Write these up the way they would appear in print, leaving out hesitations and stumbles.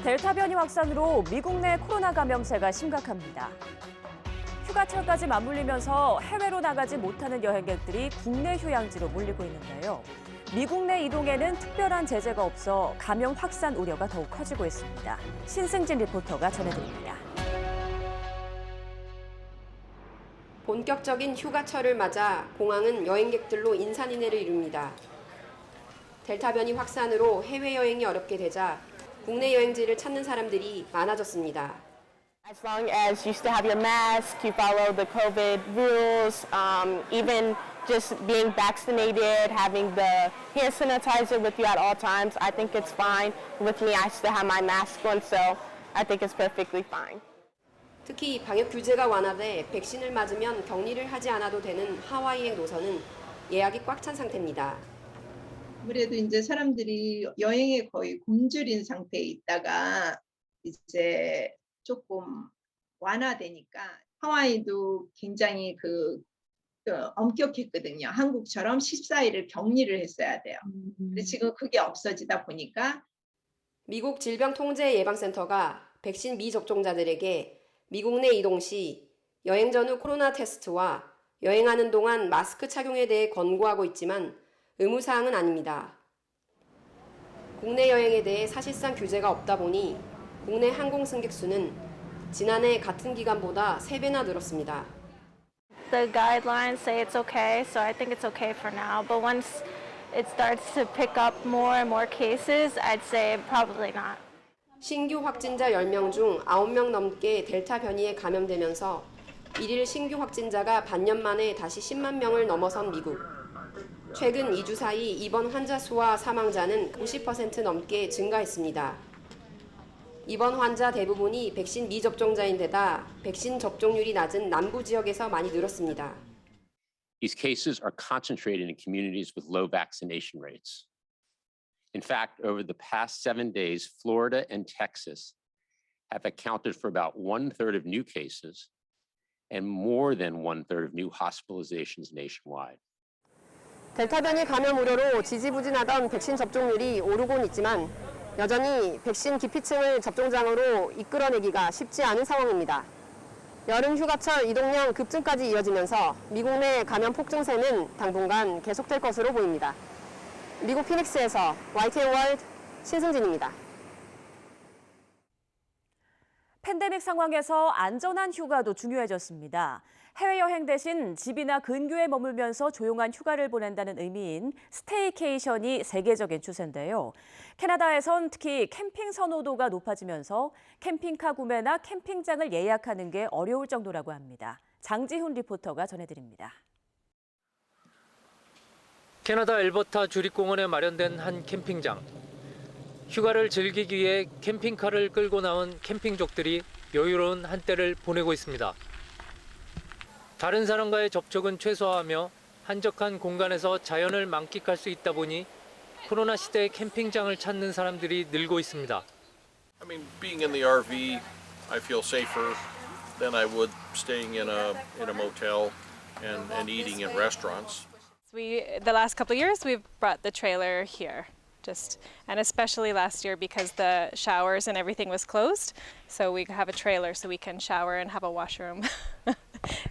델타 변이 확산으로 미국 내 코로나 감염세가 심각합니다. 휴가철까지 맞물리면서 해외로 나가지 못하는 여행객들이 국내 휴양지로 몰리고 있는데요. 미국 내 이동에는 특별한 제재가 없어 감염 확산 우려가 더욱 커지고 있습니다. 신승진 리포터가 전해드립니다. 본격적인 휴가철을 맞아 공항은 여행객들로 인산인해를 이룹니다. 델타 변이 확산으로 해외여행이 어렵게 되자 국내 여행지를 찾는 사람들이 많아졌습니다. As long as you still have your mask, you follow the COVID rules, even just being vaccinated, having the hand sanitizer with you at all times, I think it's fine. With me, I still have my mask on, so I think it's perfectly fine. 특히 방역 규제가 완화돼 백신을 맞으면 격리를 하지 않아도 되는 하와이행 노선은 예약이 꽉 찬 상태입니다. 아무래도 이제 사람들이 여행에 거의 굶주린 상태에 있다가 이제 조금 완화되니까 하와이도 굉장히 엄격했거든요. 한국처럼 14일을 격리를 했어야 돼요. 근데 지금 그게 없어지다 보니까 미국 질병통제예방센터가 백신 미접종자들에게 미국 내 이동 시 여행 전후 코로나 테스트와 여행하는 동안 마스크 착용에 대해 권고하고 있지만 의무사항은 아닙니다. 국내 여행에 대해 사실상 규제가 없다 보니 국내 항공 승객 수는 지난해 같은 기간보다 3배나 늘었습니다. The guidelines say it's okay, so I think it's okay for now. But once it starts to pick up more and more cases, I'd say probably not. 신규 확진자 10명 중 9명 넘게 델타 변이에 감염되면서 일일 신규 확진자가 반년 만에 다시 10만 명을 넘어선 미국. 최근 2주 사이 입원 환자 수와 사망자는 90% 넘게 증가했습니다. 입원 환자 대부분이 백신 미접종자인데다 백신 접종률이 낮은 남부 지역에서 많이 늘었습니다. These cases are concentrated in communities with low vaccination rates. In fact, over the past 7 days, Florida and Texas have accounted for about 1/3 of new cases and more than 1/3 of new hospitalizations nationwide. 델타 변이 감염 우려로 지지부진하던 백신 접종률이 오르곤 있지만 여전히 백신 기피층을 접종장으로 이끌어내기가 쉽지 않은 상황입니다. 여름 휴가철 이동량 급증까지 이어지면서 미국 내 감염 폭증세는 당분간 계속될 것으로 보입니다. 미국 피닉스에서 YTN 월드 신승진입니다. 팬데믹 상황에서 안전한 휴가도 중요해졌습니다. 해외여행 대신 집이나 근교에 머물면서 조용한 휴가를 보낸다는 의미인 스테이케이션이 세계적인 추세인데요. 캐나다에선 특히 캠핑 선호도가 높아지면서 캠핑카 구매나 캠핑장을 예약하는 게 어려울 정도라고 합니다. 장지훈 리포터가 전해드립니다. 캐나다 엘버타 주립공원에 마련된 한 캠핑장. 휴가를 즐기기 위해 캠핑카를 끌고 나온 캠핑족들이 여유로운 한때를 보내고 있습니다. 다른 사람과의 접촉은 최소화하며 한적한 공간에서 자연을 만끽할 수 있다 보니 코로나 시대에 캠핑장을 찾는 사람들이 늘고 있습니다. I mean, being in the RV, I feel safer than I would staying in a motel and eating in restaurants. The last couple of years, we've brought the trailer here, and especially last year because the showers and everything was closed, so we have a trailer so we can shower and have a washroom.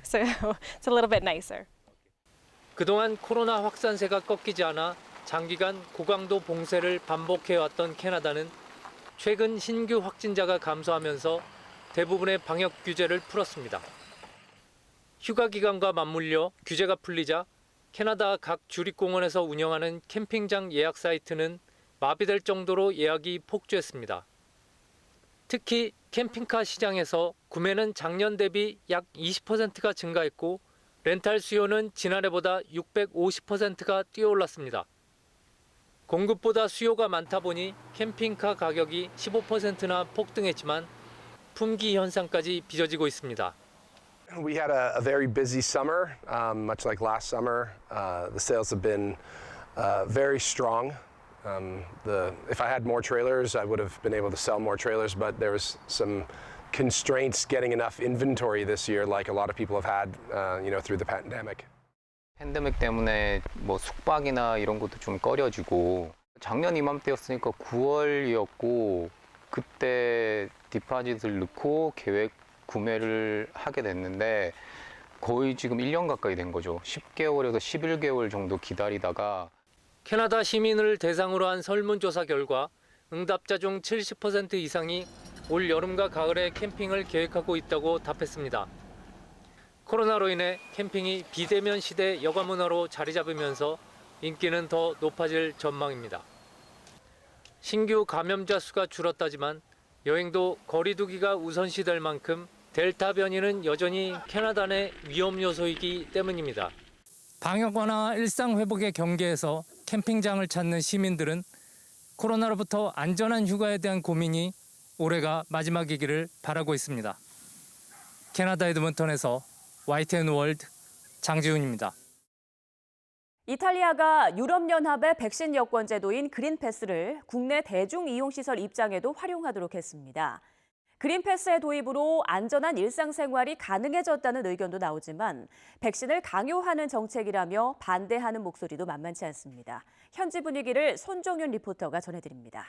So it's a little bit nicer. 그동안 코로나 확산세가 꺾이지 않아 장기간 고강도 봉쇄를 반복해왔던 캐나다는 최근 신규 확진자가 감소하면서 대부분의 방역 규제를 풀었습니다. 휴가 기간과 맞물려 규제가 풀리자 캐나다 각 주립공원에서 운영하는 캠핑장 예약 사이트는 마비될 정도로 예약이 폭주했습니다. 특히 캠핑카 시장에서 구매는 작년 대비 약 20%가 증가했고 렌탈 수요는 지난해보다 650%가 뛰어올랐습니다. 공급보다 수요가 많다 보니 캠핑카 가격이 15%나 폭등했지만 품귀 현상까지 빚어지고 있습니다. We had a very busy summer, much like last summer. The sales have been very strong. If I had more trailers, I would have been able to sell more trailers, but there was some constraints getting enough inventory this year, like a lot of people have had, through the pandemic. 팬데믹 때문에 뭐 숙박이나 이런 것도 좀 꺼려지고 작년 이맘때였으니까 9월이었고 그때 디파짓을 넣고 계획 구매를 하게 됐는데 거의 지금 1년 가까이 된 거죠. 10개월에서 11개월 정도 기다리다가 캐나다 시민을 대상으로 한 설문조사 결과 응답자 중 70% 이상이 올 여름과 가을에 캠핑을 계획하고 있다고 답했습니다. 코로나로 인해 캠핑이 비대면 시대 여가 문화로 자리 잡으면서 인기는 더 높아질 전망입니다. 신규 감염자 수가 줄었다지만 여행도 거리 두기가 우선시될 만큼 델타 변이는 여전히 캐나다 내 위험 요소이기 때문입니다. 방역 완화 일상 회복의 경계에서 캠핑장을 찾는 시민들은 코로나로부터 안전한 휴가에 대한 고민이 올해가 마지막이기를 바라고 있습니다. 캐나다 에드먼턴에서 YTN 월드 장지훈입니다. 이탈리아가 유럽연합의 백신 여권 제도인 그린패스를 국내 대중이용시설 입장에도 활용하도록 했습니다. 그린패스의 도입으로 안전한 일상생활이 가능해졌다는 의견도 나오지만 백신을 강요하는 정책이라며 반대하는 목소리도 만만치 않습니다. 현지 분위기를 손종윤 리포터가 전해드립니다.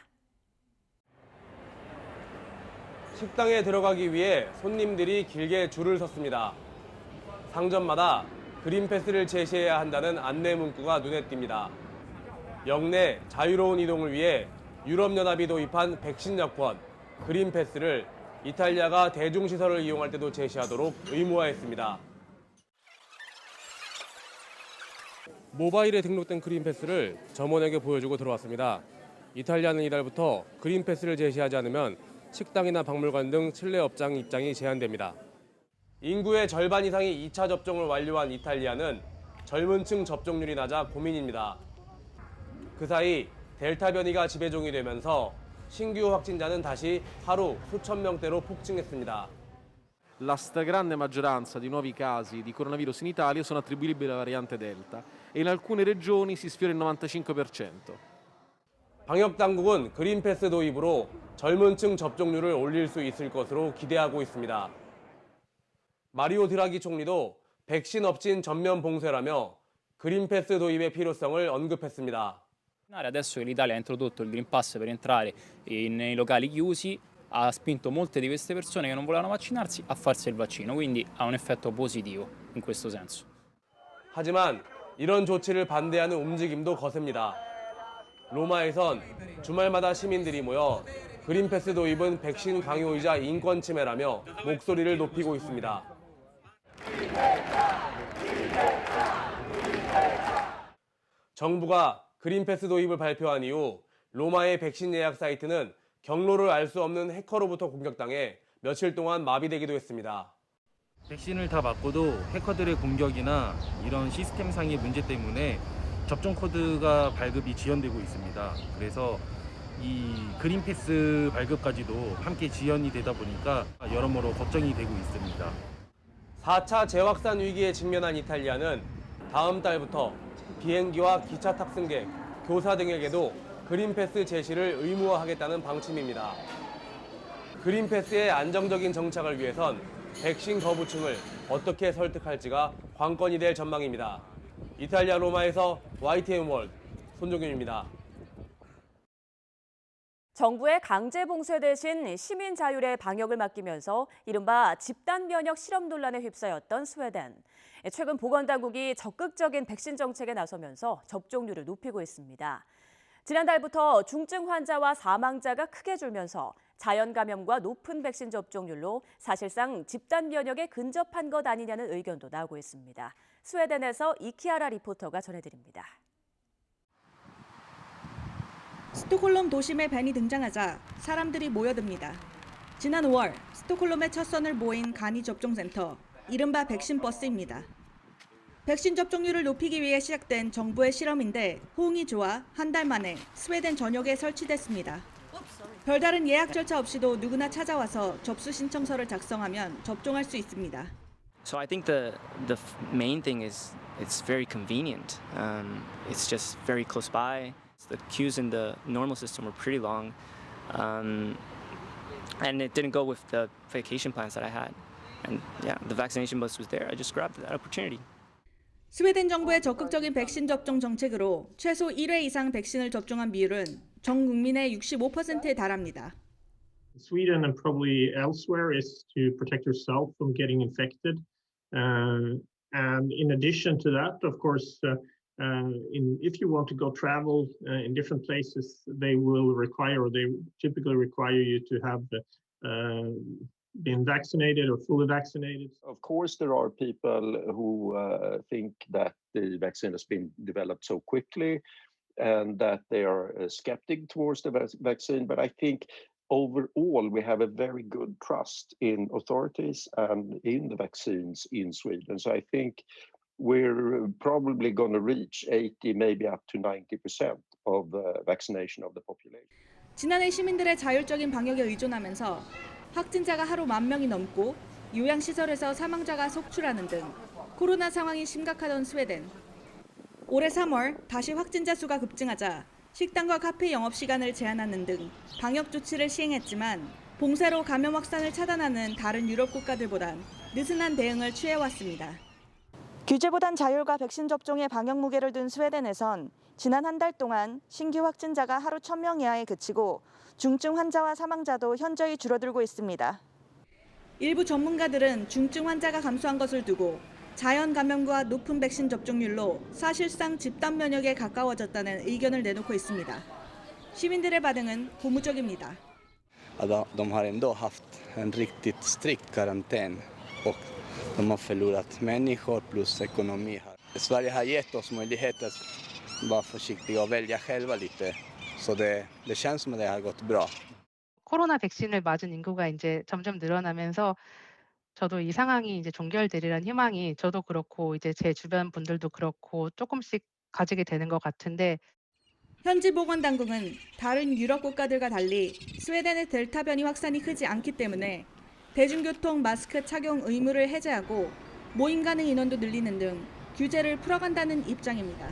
식당에 들어가기 위해 손님들이 길게 줄을 섰습니다. 상점마다 그린패스를 제시해야 한다는 안내 문구가 눈에 띕니다. 역내 자유로운 이동을 위해 유럽연합이 도입한 백신 여권, 그린패스를 이탈리아가 대중시설을 이용할 때도 제시하도록 의무화했습니다. 모바일에 등록된 그린패스를 점원에게 보여주고 들어왔습니다. 이탈리아는 이달부터 그린패스를 제시하지 않으면 식당이나 박물관 등 실내 업장 입장이 제한됩니다. 인구의 절반 이상이 2차 접종을 완료한 이탈리아는 젊은 층 접종률이 낮아 고민입니다. 그 사이 델타 변이가 지배종이 되면서 신규 확진자는 다시 하루 수천 명대로 폭증했습니다. La stragrande maggioranza di nuovi casi di coronavirus in Italia sono attribuibili alla variante Delta e in alcune regioni si sfiora il 95%. 방역 당국은 그린패스 도입으로 젊은 층 접종률을 올릴 수 있을 것으로 기대하고 있습니다. 마리오 드라기 총리도 백신 없인 전면 봉쇄라며 그린패스 도입의 필요성을 언급했습니다. Adesso che l'Italia ha introdotto il Green Pass per entrare nei locali chiusi ha spinto molte di queste persone che non volevano vaccinarsi a farsi il vaccino, quindi ha un effetto positivo in questo senso. 하지만 이런 조치를 반대하는 움직임도 거셉니다. 로마에선 주말마다 시민들이 모여 그린패스 도입은 백신 강요이자 인권 침해라며 목소리를 높이고 있습니다. 정부가 그린패스 도입을 발표한 이후 로마의 백신 예약 사이트는 경로를 알 수 없는 해커로부터 공격당해 며칠 동안 마비되기도 했습니다. 백신을 다 맞고도 해커들의 공격이나 이런 시스템상의 문제 때문에 접종 코드가 발급이 지연되고 있습니다. 그래서 이 그린패스 발급까지도 함께 지연이 되다 보니까 여러모로 걱정이 되고 있습니다. 4차 재확산 위기에 직면한 이탈리아는 다음 달부터 비행기와 기차 탑승객, 교사 등에게도 그린패스 제시를 의무화하겠다는 방침입니다. 그린패스의 안정적인 정착을 위해선 백신 거부층을 어떻게 설득할지가 관건이 될 전망입니다. 이탈리아 로마에서 YTN 월드 손종윤입니다. 정부의 강제 봉쇄 대신 시민 자율의 방역을 맡기면서 이른바 집단 면역 실험 논란에 휩싸였던 스웨덴. 최근 보건당국이 적극적인 백신 정책에 나서면서 접종률을 높이고 있습니다. 지난달부터 중증 환자와 사망자가 크게 줄면서 자연 감염과 높은 백신 접종률로 사실상 집단 면역에 근접한 것 아니냐는 의견도 나오고 있습니다. 스웨덴에서 이키아라 리포터가 전해드립니다. 스톡홀름 도심에 벤이 등장하자 사람들이 모여듭니다. 지난 5월 스톡홀름의 첫 선을 모인 간이 접종센터, 이른바 백신 버스입니다. 백신 접종률을 높이기 위해 시작된 정부의 실험인데 호응이 좋아 한 달 만에 스웨덴 전역에 설치됐습니다. 별다른 예약 절차 없이도 누구나 찾아와서 접수 신청서를 작성하면 접종할 수 있습니다. So I think the main thing is it's very convenient. It's just very close by. The queues in the normal system were pretty long, and it didn't go with the vacation plans that I had. And yeah, the vaccination bus was there. I just grabbed that opportunity. 스웨덴 정부의 적극적인 백신 접종 정책으로 최소 1회 이상 백신을 접종한 비율은 전 국민의 65%에 달합니다. Sweden and probably elsewhere is to protect yourself from getting infected. And in addition to that, of course, if you want to go travel in different places, they will require, or they typically require you to have been vaccinated or fully vaccinated. Of course, there are people who think that the vaccine has been developed so quickly and that they are skeptic towards the vaccine. But I think overall, we have a very good trust in authorities and in the vaccines in Sweden. So I think we're probably going to reach 80, maybe up to 90% of vaccination of the population. 지난해 시민들의 자율적인 방역에 의존하면서 확진자가 하루 10,000명이 넘고 요양시설에서 사망자가 속출하는 등 코로나 상황이 심각하던 스웨덴. 올해 3월 다시 확진자 수가 급증하자 식당과 카페 영업시간을 제한하는 등 방역 조치를 시행했지만 봉쇄로 감염 확산을 차단하는 다른 유럽 국가들보단 느슨한 대응을 취해왔습니다. 규제보단 자율과 백신 접종에 방역 무게를 둔 스웨덴에선 지난 한 달 동안 신규 확진자가 하루 1,000명 이하에 그치고 중증 환자와 사망자도 현저히 줄어들고 있습니다. 일부 전문가들은 중증 환자가 감소한 것을 두고 자연 감염과 높은 백신 접종률로 사실상 집단 면역에 가까워졌다는 의견을 내놓고 있습니다. 시민들의 반응은 고무적입니다. De har ändå haft en riktigt strikt karantän och de har förlorat människor plus ekonomi. Sverige har gett oss möjlighet att vara försiktiga och välja själva lite. Så det känns som att det har gått bra. 코로나 백신을 맞은 인구가 이제 점점 늘어나면서 저도 이 상황이 이제 종결되리란 희망이 저도 그렇고 이제 제 주변 분들도 그렇고 조금씩 가지게 되는 것 같은데 현지 보건당국은 다른 유럽 국가들과 달리 스웨덴의 델타 변이 확산이 크지 않기 때문에 대중교통 마스크 착용 의무를 해제하고 모임 가능 인원도 늘리는 등 규제를 풀어간다는 입장입니다.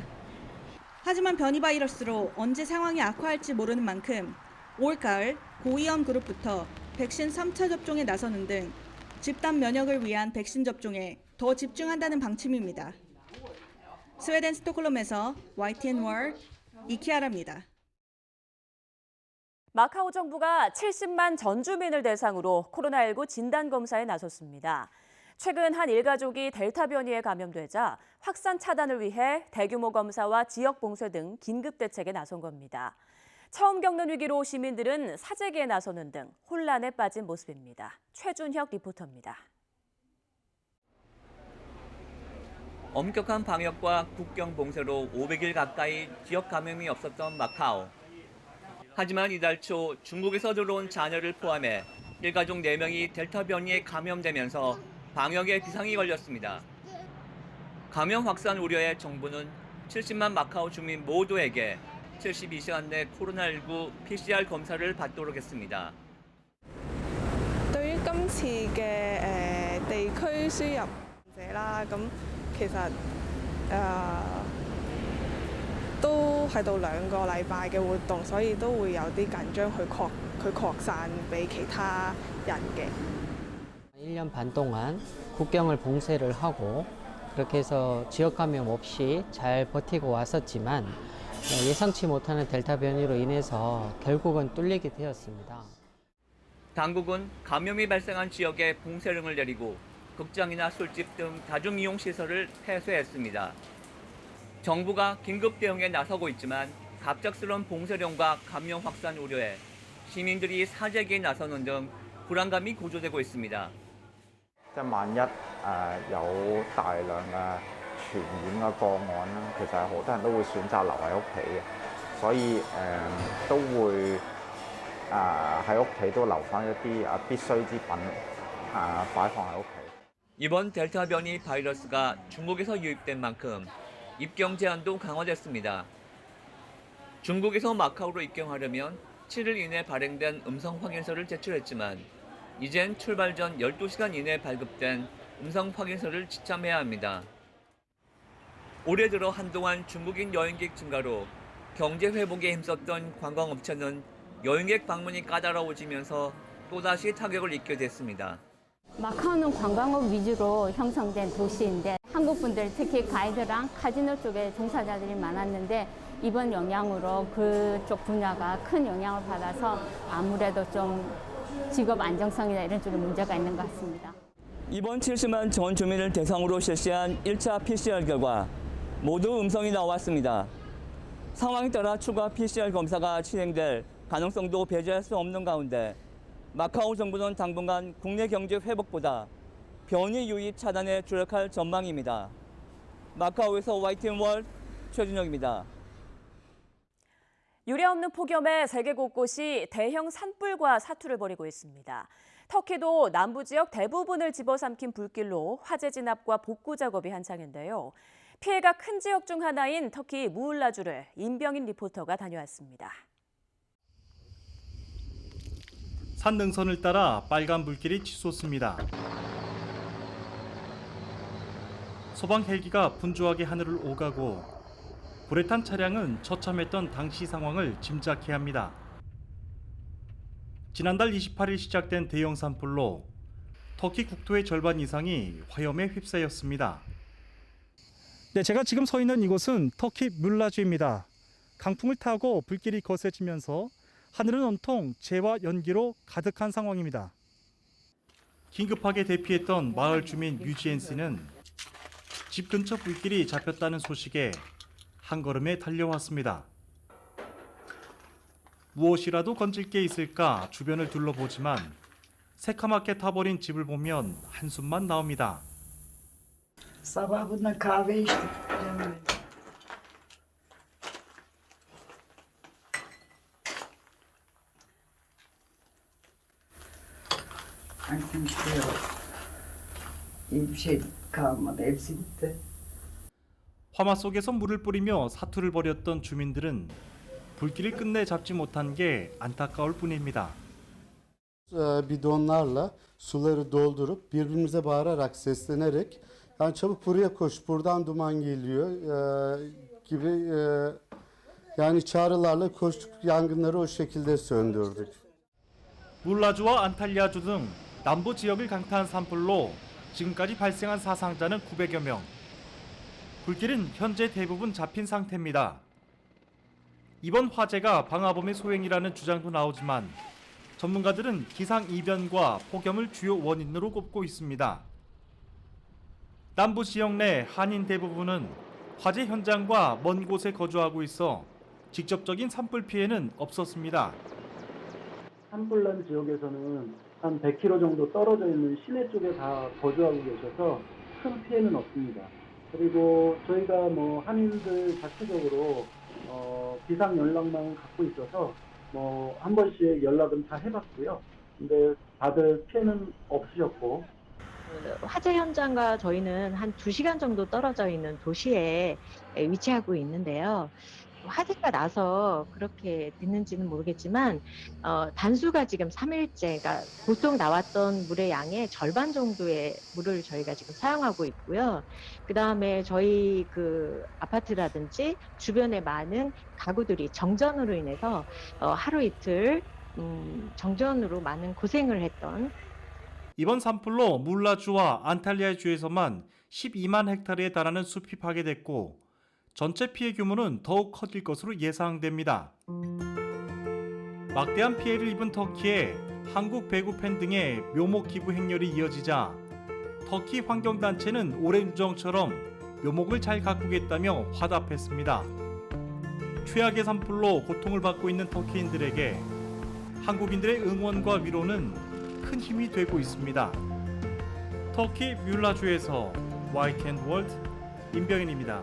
하지만 변이 바이러스로 언제 상황이 악화할지 모르는 만큼 올가을 고위험 그룹부터 백신 3차 접종에 나서는 등 집단 면역을 위한 백신 접종에 더 집중한다는 방침입니다. 스웨덴 스톡홀름에서 YTN 월드 이키아라입니다. 마카오 정부가 70만 전 주민을 대상으로 코로나19 진단검사에 나섰습니다. 최근 한 일가족이 델타 변이에 감염되자 확산 차단을 위해 대규모 검사와 지역 봉쇄 등 긴급 대책에 나선 겁니다. 처음 겪는 위기로 시민들은 사재기에 나서는 등 혼란에 빠진 모습입니다. 최준혁 리포터입니다. 엄격한 방역과 국경 봉쇄로 500일 가까이 지역 감염이 없었던 마카오. 하지만 이달 초 중국에서 들어온 자녀를 포함해 일가족 4명이 델타 변이에 감염되면서 방역에 비상이 걸렸습니다. 감염 확산 우려에 정부는 70만 마카오 주민 모두에게 72시간 내 코로나19 PCR 검사를 받도록 했습니다. 對於今次嘅地區輸入者啦，咁其實都喺度2個禮拜嘅活動，所以都會有啲緊張佢擴散俾其他人嘅。 1년 반 동안 국경을 봉쇄를 하고 그렇게 해서 지역 감염 없이 잘 버티고 왔었지만 예상치 못하는 델타 변이로 인해서 결국은 뚫리게 되었습니다. 당국은 감염이 발생한 지역에 봉쇄령을 내리고 극장이나 술집 등 다중이용시설을 폐쇄했습니다. 정부가 긴급 대응에 나서고 있지만 갑작스러운 봉쇄령과 감염 확산 우려에 시민들이 사재기에 나서는 등 불안감이 고조되고 있습니다. 即係萬一有大量嘅傳染嘅個案啦，其實好多人都會選擇留喺屋企嘅，所以都會喺屋企都留返一啲必需之品擺放喺屋企。 이번 델타 변이 바이러스가 중국에서 유입된 만큼 입경 제한도 강화됐습니다. 중국에서 마카오로 입경하려면 7일 이내 발행된 음성 확인서를 제출했지만 이젠 출발 전 12시간 이내 발급된 음성 확인서를 지참해야 합니다. 올해 들어 한동안 중국인 여행객 증가로 경제 회복에 힘썼던 관광업체는 여행객 방문이 까다로워지면서 또다시 타격을 입게 됐습니다. 마카오는 관광업 위주로 형성된 도시인데 한국 분들 특히 가이드랑 카지노 쪽에 종사자들이 많았는데 이번 영향으로 그쪽 분야가 큰 영향을 받아서 아무래도 좀 직업 안정성이나 이런 쪽에 문제가 있는 것 같습니다. 이번 70만 전 주민을 대상으로 실시한 1차 PCR 결과 모두 음성이 나왔습니다. 상황에 따라 추가 PCR 검사가 진행될 가능성도 배제할 수 없는 가운데 마카오 정부는 당분간 국내 경제 회복보다 변이 유입 차단에 주력할 전망입니다. 마카오에서 YTN 월드 최준혁입니다. 유례없는 폭염에 세계 곳곳이 대형 산불과 사투를 벌이고 있습니다. 터키도 남부 지역 대부분을 집어삼킨 불길로 화재 진압과 복구 작업이 한창인데요. 피해가 큰 지역 중 하나인 터키 무울라주를 임병인 리포터가 다녀왔습니다. 산 능선을 따라 빨간 불길이 치솟습니다. 소방 헬기가 분주하게 하늘을 오가고 불에 탄 차량은 처참했던 당시 상황을 짐작해야 합니다. 지난달 28일 시작된 대형 산불로 터키 국토의 절반 이상이 화염에 휩싸였습니다. 네, 제가 지금 서 있는 이곳은 터키 뮬라주입니다. 강풍을 타고 불길이 거세지면서 하늘은 온통 재와 연기로 가득한 상황입니다. 긴급하게 대피했던 마을 주민 류지엔 씨는 집 근처 불길이 잡혔다는 소식에 한 걸음에 달려왔습니다. 무엇이라도 건질 게 있을까 주변을 둘러보지만 새카맣게 타버린 집을 보면 한숨만 나옵니다. Sabah bundan kahve içtik. Bir şey kalmadı. Hepsi bitti. 화마 속에서 물을 뿌리며 사투를 벌였던 주민들은 불길을 끝내 잡지 못한 게 안타까울 뿐입니다. Bidonlarla suları doldurup birbirimize bağırarak seslenerek yani çabuk buraya koş buradan duman geliyor gibi yani çağrılarla koştuk yangınları o şekilde söndürdük. 물라주와 안탈리아주 등 남부 지역을 강타한 산불로 지금까지 발생한 사상자는 900여 명. 불길은 현재 대부분 잡힌 상태입니다. 이번 화재가 방화범의 소행이라는 주장도 나오지만 전문가들은 기상이변과 폭염을 주요 원인으로 꼽고 있습니다. 남부 지역 내 한인 대부분은 화재 현장과 먼 곳에 거주하고 있어 직접적인 산불 피해는 없었습니다. 산불난 지역에서는 한 100km 정도 떨어져 있는 시내 쪽에 다 거주하고 계셔서 큰 피해는 없습니다. 그리고 저희가 한인들 자체적으로 비상 연락망을 갖고 있어서 한 번씩 연락은 다 해봤고요. 근데 다들 피해는 없으셨고. 화재 현장과 저희는 한 2시간 정도 떨어져 있는 도시에 위치하고 있는데요. 화재가 나서 그렇게 됐는지는 모르겠지만 단수가 지금 3일째, 그러니까 보통 나왔던 물의 양의 절반 정도의 물을 저희가 지금 사용하고 있고요. 그 다음에 저희 그 아파트라든지 주변에 많은 가구들이 정전으로 인해서 하루 이틀 정전으로 많은 고생을 했던. 이번 산불로 물라주와 안탈리아주에서만 12만 헥타르에 달하는 숲이 파괴됐고 전체 피해 규모는 더욱 커질 것으로 예상됩니다. 막대한 피해를 입은 터키에 한국 배구 팬 등의 묘목 기부 행렬이 이어지자 터키 환경단체는 올해 누정처럼 묘목을 잘 가꾸겠다며 화답했습니다. 최악의 산불로 고통을 받고 있는 터키인들에게 한국인들의 응원과 위로는 큰 힘이 되고 있습니다. 터키 뮬라주에서 YTN 월드 임병인입니다.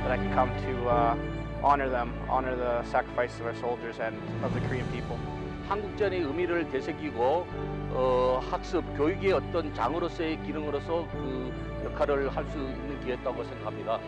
that I can come to honor them, honor the sacrifice of our soldiers and of the Korean people. 한국전의 의미를 되새기고 학습, 교육의 어떤 장으로서의 기능으로서 그 역할을 할 수 있는 기회였다고 생각합니다.